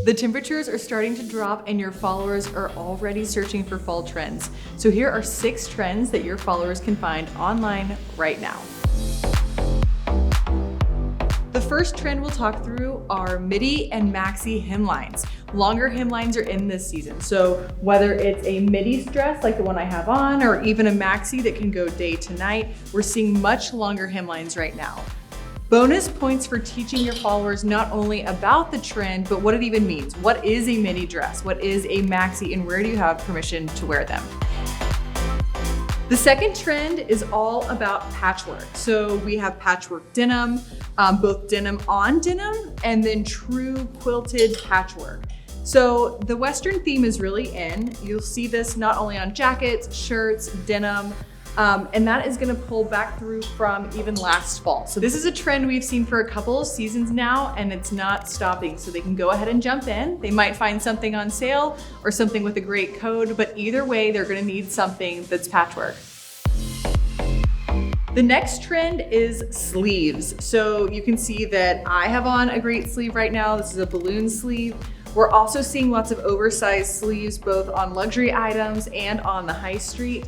The temperatures are starting to drop and your followers are already searching for fall trends. So here are 6 trends that your followers can find online right now. The first trend we'll talk through are Midi and Maxi hemlines. Longer hemlines are in this season. So whether it's a Midi dress like the one I have on, or even a Maxi that can go day to night, we're seeing much longer hemlines right now. Bonus points for teaching your followers not only about the trend, but what it even means. What is a Midi dress? What is a Maxi? And where do you have permission to wear them? The second trend is all about patchwork. So we have patchwork denim, both denim on denim, and then true quilted patchwork. So the Western theme is really in. You'll see this not only on jackets, shirts, denim, and that is gonna pull back through from even last fall. So this is a trend we've seen for a couple of seasons now, and it's not stopping. So they can go ahead and jump in. They might find something on sale or something with a great code, but either way, they're gonna need something that's patchwork. The next trend is sleeves. So you can see that I have on a great sleeve right now. This is a balloon sleeve. We're also seeing lots of oversized sleeves, both on luxury items and on the high street.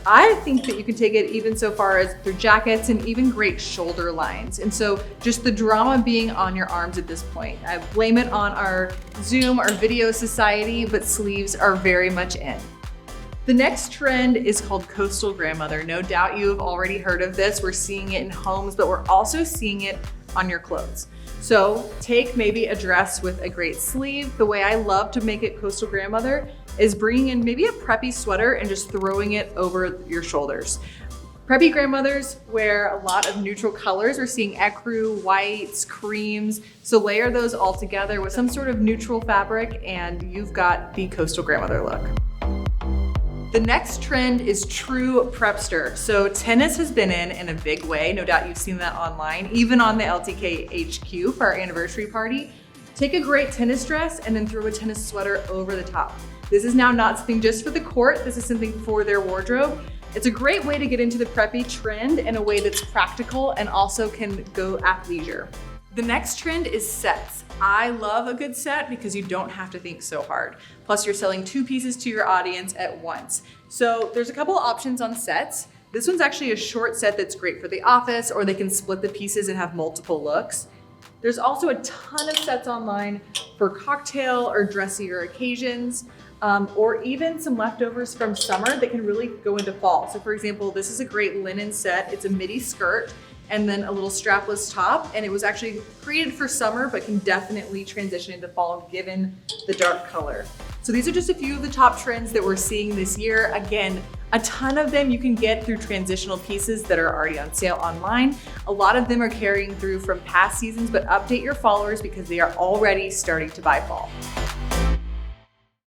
I think that you can take it even so far as through jackets and even great shoulder lines. And so just the drama being on your arms at this point. I blame it on our Zoom, our video society, but sleeves are very much in. The next trend is called coastal grandmother. No doubt you have already heard of this. We're seeing it in homes, but we're also seeing it on your clothes. So take maybe a dress with a great sleeve. The way I love to make it coastal grandmother is bringing in maybe a preppy sweater and just throwing it over your shoulders. Preppy grandmothers wear a lot of neutral colors. We're seeing ecru, whites, creams. So layer those all together with some sort of neutral fabric and you've got the coastal grandmother look. The next trend is true prepster. So tennis has been in a big way. No doubt you've seen that online, even on the LTK HQ for our anniversary party. Take a great tennis dress and then throw a tennis sweater over the top. This is now not something just for the court. This is something for their wardrobe. It's a great way to get into the preppy trend in a way that's practical and also can go athleisure. The next trend is sets. I love a good set because you don't have to think so hard. Plus you're selling 2 pieces to your audience at once. So there's a couple of options on sets. This one's actually a short set that's great for the office, or they can split the pieces and have multiple looks. There's also a ton of sets online for cocktail or dressier occasions, or even some leftovers from summer that can really go into fall. So for example, this is a great linen set. It's a midi skirt and then a little strapless top. And it was actually created for summer, but can definitely transition into fall given the dark color. So these are just a few of the top trends that we're seeing this year. Again, a ton of them you can get through transitional pieces that are already on sale online. A lot of them are carrying through from past seasons, but update your followers because they are already starting to buy fall.